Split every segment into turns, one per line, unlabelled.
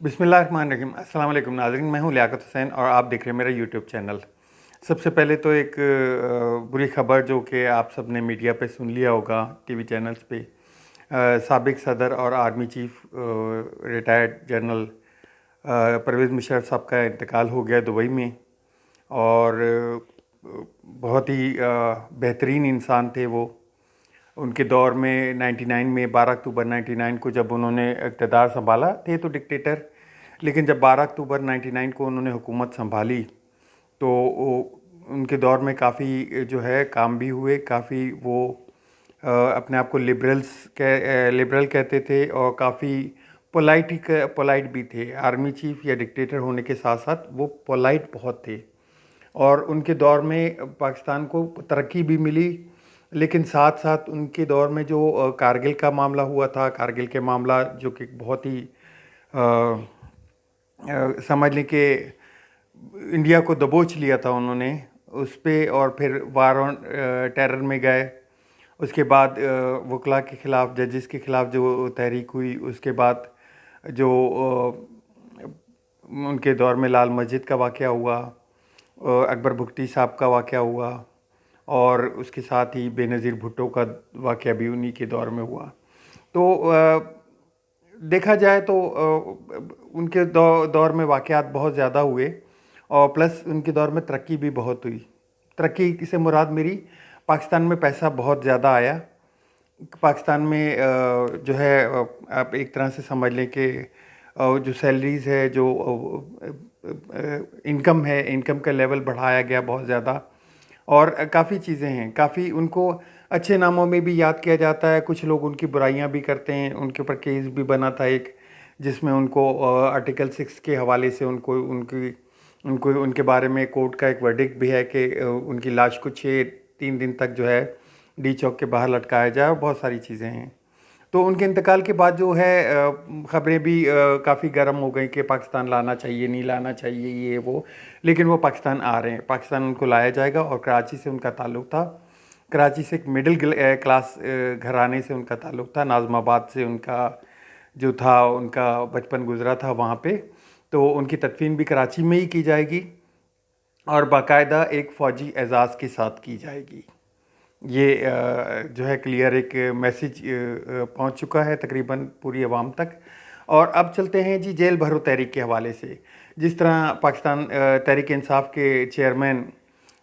बिस्मिल्लाहिर्रहमानिर्रहीम। अस्सलाम वालेकुम नाज़रीन, मैं हूं लियाकत हुसैन और आप देख रहे हैं मेरा यूट्यूब चैनल। सबसे पहले तो एक बुरी खबर जो कि आप सब ने मीडिया पे सुन लिया होगा, टीवी चैनल्स पे। साबिक सदर और army chief retired general Pervez Musharraf साहब का इंतकाल हो गया दुबई में। और बहुत ही बेहतरीन इंसान थे वो। उनके दौर में 99 में 12 अक्टूबर 99 को जब उन्होंने इक़्तिदार संभाला, थे तो डिक्टेटर, लेकिन जब 12 अक्टूबर 99 को उन्होंने हुकूमत संभाली तो उनके दौर में काफ़ी जो है काम भी हुए, काफ़ी वो अपने आप को लिबरल कहते थे और काफ़ी पोलाइट भी थे। आर्मी चीफ या डिक्टेटर होने के साथ साथ वो पोलाइट बहुत थे और उनके दौर में पाकिस्तान को तरक्की भी मिली। लेकिन साथ साथ उनके दौर में जो कारगिल का मामला हुआ था, कारगिल के मामला जो कि बहुत ही समझ लें कि इंडिया को दबोच लिया था उन्होंने उस पर, और फिर वार ऑन टेरर में गए। उसके बाद वकला के ख़िलाफ़, जजेस के ख़िलाफ़ जो तहरीक हुई, उसके बाद जो उनके दौर में लाल मस्जिद का वाक़या हुआ, अकबर भुट्टी साहब का वाक़या हुआ, और उसके साथ ही बेनज़ीर भुट्टो का वाक़या भी उन्हीं के दौर में हुआ। तो देखा जाए तो उनके दौर में वाक़यात बहुत ज़्यादा हुए और प्लस उनके दौर में तरक्की भी बहुत हुई। तरक्की से मुराद मेरी, पाकिस्तान में पैसा बहुत ज़्यादा आया। पाकिस्तान में जो है आप एक तरह से समझ लें कि जो सैलरीज़ है, जो इनकम है, इनकम का लेवल बढ़ाया गया बहुत ज़्यादा। और काफ़ी चीज़ें हैं, काफ़ी उनको अच्छे नामों में भी याद किया जाता है। कुछ लोग उनकी बुराइयां भी करते हैं। उनके ऊपर केस भी बना था एक, जिसमें उनको आर्टिकल 6 के हवाले से उनको उनके बारे में कोर्ट का एक वर्डिक्ट भी है कि उनकी लाश को 3 दिन तक जो है डी चौक के बाहर लटकाया जाए, और बहुत सारी चीज़ें हैं। तो उनके इंतकाल के बाद जो है ख़बरें भी काफ़ी गर्म हो गई कि पाकिस्तान लाना चाहिए, नहीं लाना चाहिए, ये वो। लेकिन वो पाकिस्तान आ रहे हैं, पाकिस्तान उनको लाया जाएगा। और कराची से उनका ताल्लुक़ था, कराची से एक मिडिल क्लास घराने से उनका ताल्लुक़ था। नाज़माबाद से उनका जो था, उनका बचपन गुजरा था वहाँ पे। तो उनकी तदफीन भी कराची में ही की जाएगी और बाकायदा एक फ़ौजी एजाज़ के साथ की जाएगी। ये जो है क्लियर एक मैसेज पहुंच चुका है तकरीबन पूरी आवाम तक। और अब चलते हैं जी जेल भरो तहरीक के हवाले से। जिस तरह पाकिस्तान तहरीक इंसाफ के चेयरमैन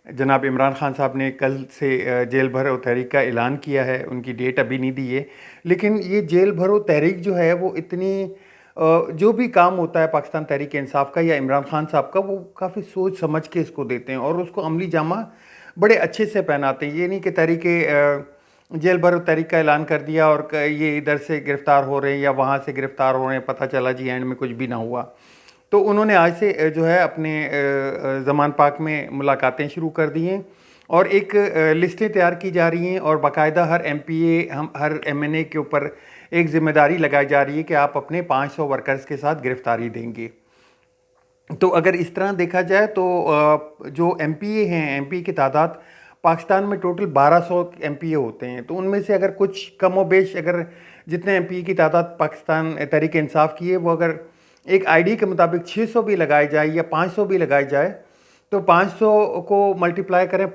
जनाब इमरान खान साहब ने कल से जेल भरो तहरीक का ऐलान किया है, उनकी डेट अभी नहीं दी है, लेकिन ये जेल भरो तहरीक जो है वो इतनी जो भी काम होता है पाकिस्तान तहरीक इंसाफ का या इमरान खान साहब का, वो काफ़ी सोच समझ के इसको देते हैं और उसको अमली जामा बड़े अच्छे से पहनाते हैं। ये नहीं कि तहरीके जेल भरो तहरीक का ऐलान कर दिया और ये इधर से गिरफ़्तार हो रहे हैं या वहाँ से गिरफ़्तार हो रहे हैं, पता चला जी एंड में कुछ भी ना हुआ। तो उन्होंने आज से जो है अपने ज़मान पाक में मुलाकातें शुरू कर दी हैं और एक लिस्टें तैयार की जा रही हैं और बाकायदा हर हर MNA के ऊपर एक ज़िम्मेदारी लगाई जा रही है कि आप अपने 500 वर्कर्स के साथ गिरफ़्तारी देंगे। तो अगर इस तरह देखा जाए तो जो MPA हैं, MP की तादाद पाकिस्तान में टोटल 1200 MPA होते हैं। तो उनमें से अगर कुछ कमोबेश, अगर जितने MPA की तादाद पाकिस्तान तहरीक इंसाफ की है, वो अगर एक ID के मुताबिक 600 भी लगाई जाए या 500 भी लगाई जाए, तो 500 को मल्टीप्लाई करें,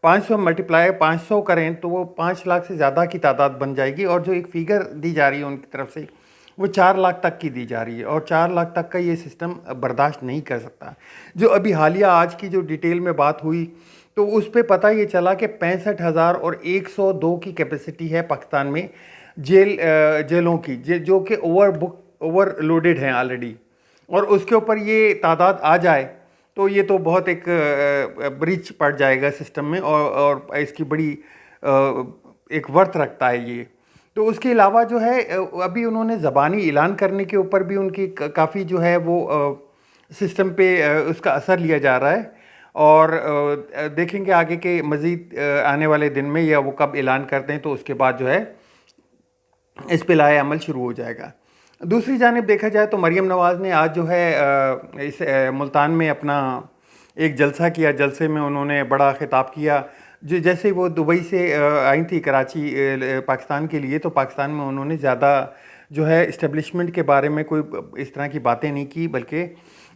500 मल्टीप्लाई 500 करें तो वो 5 लाख से ज़्यादा की तादाद बन जाएगी। और जो एक फ़िगर दी जा रही है उनकी तरफ से, वो 4 लाख तक की दी जा रही है और 4 लाख तक का ये सिस्टम बर्दाश्त नहीं कर सकता। जो अभी हालिया आज की जो डिटेल में बात हुई, तो उस पर पता ये चला कि 65,102 की कैपेसिटी है पाकिस्तान में जेलों की, जो कि ओवरलोडेड हैं ऑलरेडी। और उसके ऊपर ये तादाद आ जाए तो ये तो बहुत एक ब्रीच पड़ जाएगा सिस्टम में और इसकी बड़ी एक वर्थ रखता है ये। तो उसके अलावा जो है अभी उन्होंने ज़बानी ऐलान करने के ऊपर भी उनकी काफ़ी जो है वो सिस्टम पे उसका असर लिया जा रहा है। और देखेंगे आगे के मज़ीद आने वाले दिन में या वो कब ऐलान करते हैं, तो उसके बाद जो है इस पे लाए अमल शुरू हो जाएगा। दूसरी जानिब देखा जाए तो मरीम नवाज़ ने आज जो है इस मुल्तान में अपना एक जलसा किया। जलसे में उन्होंने बड़ा खिताब किया। जो जैसे वो दुबई से आई थी कराची पाकिस्तान के लिए, तो पाकिस्तान में उन्होंने ज़्यादा जो है इस्टेब्लिशमेंट के बारे में कोई इस तरह की बातें नहीं की, बल्कि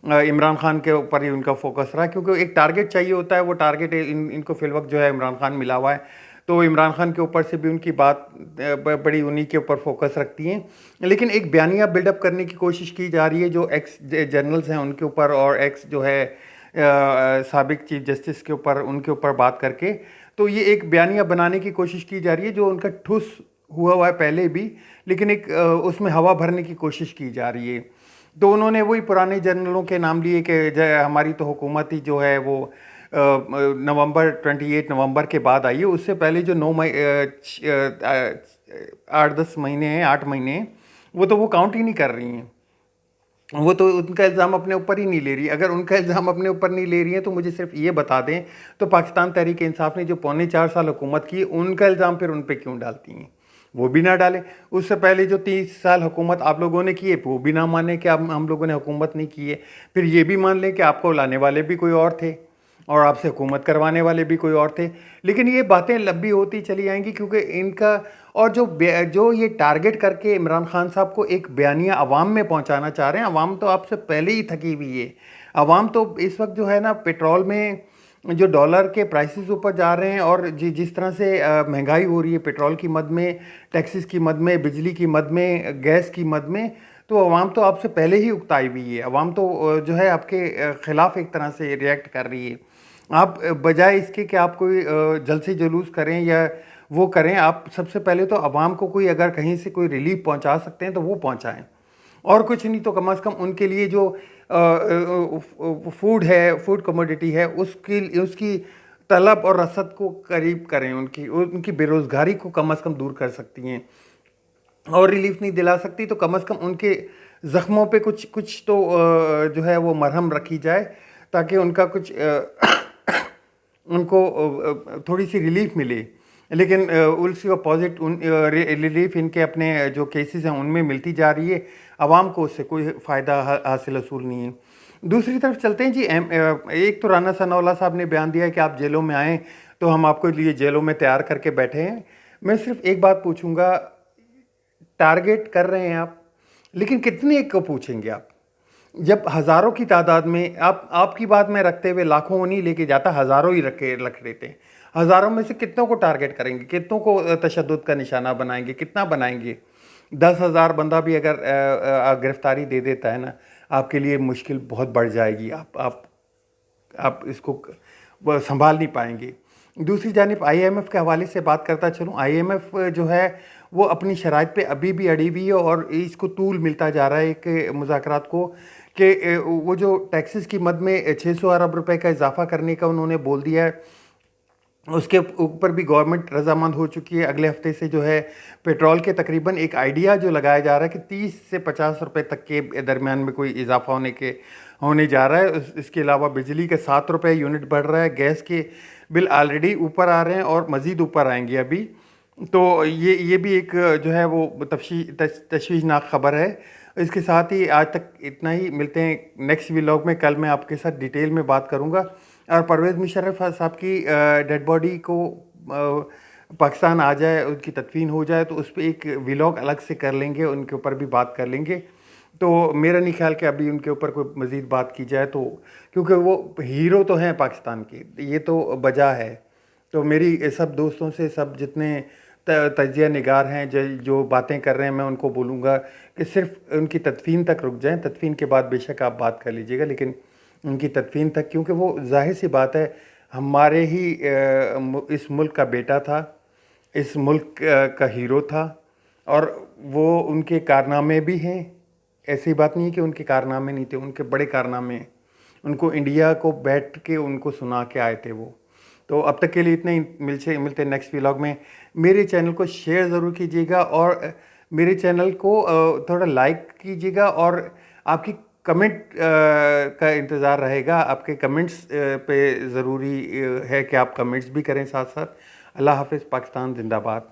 इमरान खान के ऊपर ही उनका फोकस रहा, क्योंकि एक टारगेट चाहिए होता है। वो टारगेट इनको फिलवक्त जो है इमरान खान मिला हुआ है, तो इमरान खान के ऊपर से भी उनकी बात बड़ी उन्हीं के ऊपर फोकस रखती हैं। लेकिन एक बयानिया बिल्डअप करने की कोशिश की जा रही है जो एक्स जनरल्स हैं उनके ऊपर, और एक्स जो है साबिक चीफ जस्टिस के ऊपर, उनके ऊपर बात करके। तो ये एक बयानिया बनाने की कोशिश की जा रही है जो उनका ठुस हुआ है पहले भी, लेकिन एक उसमें हवा भरने की कोशिश की जा रही है। तो उन्होंने वही पुराने जनरलों के नाम लिए कि हमारी तो हुकूमत ही जो है वो नवंबर 28 नवंबर के बाद आई है। उससे पहले जो 8-10 महीने हैं, 8 महीने हैं, वो काउंट ही नहीं कर रही हैं। वो तो उनका इल्ज़ाम अपने ऊपर ही नहीं ले रही। अगर उनका इल्ज़ाम अपने ऊपर नहीं ले रही है तो मुझे सिर्फ ये बता दें, तो पाकिस्तान तहरीक इंसाफ ने जो 4.25 साल हुकूमत की, उनका इल्ज़ाम फिर उन पर क्यों डालती हैं? वो भी ना डालें। उससे पहले जो 30 साल हुकूमत आप लोगों ने की है, वो भी ना माने कि हम लोगों ने हुकूमत नहीं की है। फिर ये भी मान लें कि आपको लाने वाले भी कोई और थे और आपसे हुकूमत करवाने वाले भी कोई और थे। लेकिन ये बातें लंबी होती चली जाएंगी, क्योंकि इनका और जो ये टारगेट करके इमरान खान साहब को एक बयानिया अवाम में पहुंचाना चाह रहे हैं। अवाम तो आपसे पहले ही थकी हुई है। अवाम तो इस वक्त जो है ना, पेट्रोल में जो डॉलर के प्राइसेस ऊपर जा रहे हैं, और जिस तरह से महंगाई हो रही है पेट्रोल की मद में, टैक्सेस की मद में, बिजली की मद में, गैस की मद में, तो अवाम तो आपसे पहले ही उकताई हुई है। अवाम तो जो है आपके ख़िलाफ़ एक तरह से रिएक्ट कर रही है। आप बजाय इसके कि आप कोई जलसे जुलूस करें या वो करें, आप सबसे पहले तो अवाम को कोई अगर कहीं से कोई रिलीफ पहुंचा सकते हैं तो वो पहुंचाएं। और कुछ नहीं तो कम से कम उनके लिए जो फूड है, फूड कमोडिटी है, उसकी तलब और रसद को करीब करें। उनकी बेरोज़गारी को कम से कम दूर कर सकती हैं। और रिलीफ नहीं दिला सकती तो कम से कम उनके ज़ख्मों पे कुछ तो जो है वो मरहम रखी जाए, ताकि उनका कुछ उनको थोड़ी सी रिलीफ मिले। लेकिन उसके अपोजिट रिलीफ इनके अपने जो केसेस हैं उनमें मिलती जा रही है। आवाम को उससे कोई फ़ायदा हासिल असूल नहीं है। दूसरी तरफ चलते हैं जी। एक तो राना सनाउल्लाह साहब ने बयान दिया कि आप जेलों में आएँ तो हम आपको लिए जेलों में तैयार करके बैठे हैं। मैं सिर्फ एक बात पूछूंगा, टारगेट कर रहे हैं आप, लेकिन कितने को पूछेंगे आप? जब हज़ारों की तादाद में आपकी बात में रखते हुए लाखों को नहीं लेके जाता, हज़ारों ही रख देते हैं। हज़ारों में से कितनों को टारगेट करेंगे, कितनों को तशद्दुद का निशाना बनाएंगे, कितना बनाएंगे? 10,000 बंदा भी अगर गिरफ्तारी दे देता है ना, आपके लिए मुश्किल बहुत बढ़ जाएगी। आप इसको संभाल नहीं पाएंगे। दूसरी जानिब IMF के हवाले से बात करता चलूँ। IMF जो है वो अपनी शराइत पे अभी भी अड़ी हुई है, और इसको तूल मिलता जा रहा है कि मुज़ाकरात को, कि वो जो टैक्सेस की मद में 600 अरब रुपए का इजाफा करने का उन्होंने बोल दिया है, उसके ऊपर भी गवर्नमेंट रजामंद हो चुकी है। अगले हफ्ते से जो है पेट्रोल के तकरीबन एक आइडिया जो लगाया जा रहा है कि 30 से 50 रुपए तक के दरमियान में कोई इजाफा होने जा रहा है। इसके अलावा बिजली के 7 रुपये यूनिट बढ़ रहा है, गैस के बिल ऑलरेडी ऊपर आ रहे हैं और मज़ीद ऊपर आएंगे अभी। तो ये भी एक जो है वो तशवीशनाक ख़बर है। इसके साथ ही आज तक इतना ही। मिलते हैं नेक्स्ट व्लॉग में। कल मैं आपके साथ डिटेल में बात करूंगा, और परवेज़ मुशर्रफ साहब की डेड बॉडी को पाकिस्तान आ जाए, उनकी तदफीन हो जाए, तो उस पर एक व्लॉग अलग से कर लेंगे, उनके ऊपर भी बात कर लेंगे। तो मेरा नहीं ख्याल कि अभी उनके ऊपर कोई मज़ीद बात की जाए, तो क्योंकि वो हीरो तो हैं पाकिस्तान के, ये तो वजह है। तो मेरी सब दोस्तों से, सब जितने तजिया निगार हैं जो बातें कर रहे हैं, मैं उनको बोलूँगा कि सिर्फ उनकी तदफीन तक रुक जाएं। तदफीन के बाद बेशक आप बात कर लीजिएगा, लेकिन उनकी तदफीन तक, क्योंकि वो जाहिर सी बात है हमारे ही इस मुल्क का बेटा था, इस मुल्क का हीरो था, और वो उनके कारनामे भी हैं। ऐसी बात नहीं है कि उनके कारनामे नहीं थे, उनके बड़े कारनामे हैं। उनको इंडिया को बैठ के उनको सुना के आए थे वो। तो अब तक के लिए इतने ही। मिलते नेक्स्ट व्लॉग में। मेरे चैनल को शेयर ज़रूर कीजिएगा, और मेरे चैनल को थोड़ा लाइक कीजिएगा, और आपकी कमेंट का इंतज़ार रहेगा। आपके कमेंट्स पे ज़रूरी है कि आप कमेंट्स भी करें साथ साथ। अल्लाह हाफ़िज़। पाकिस्तान जिंदाबाद।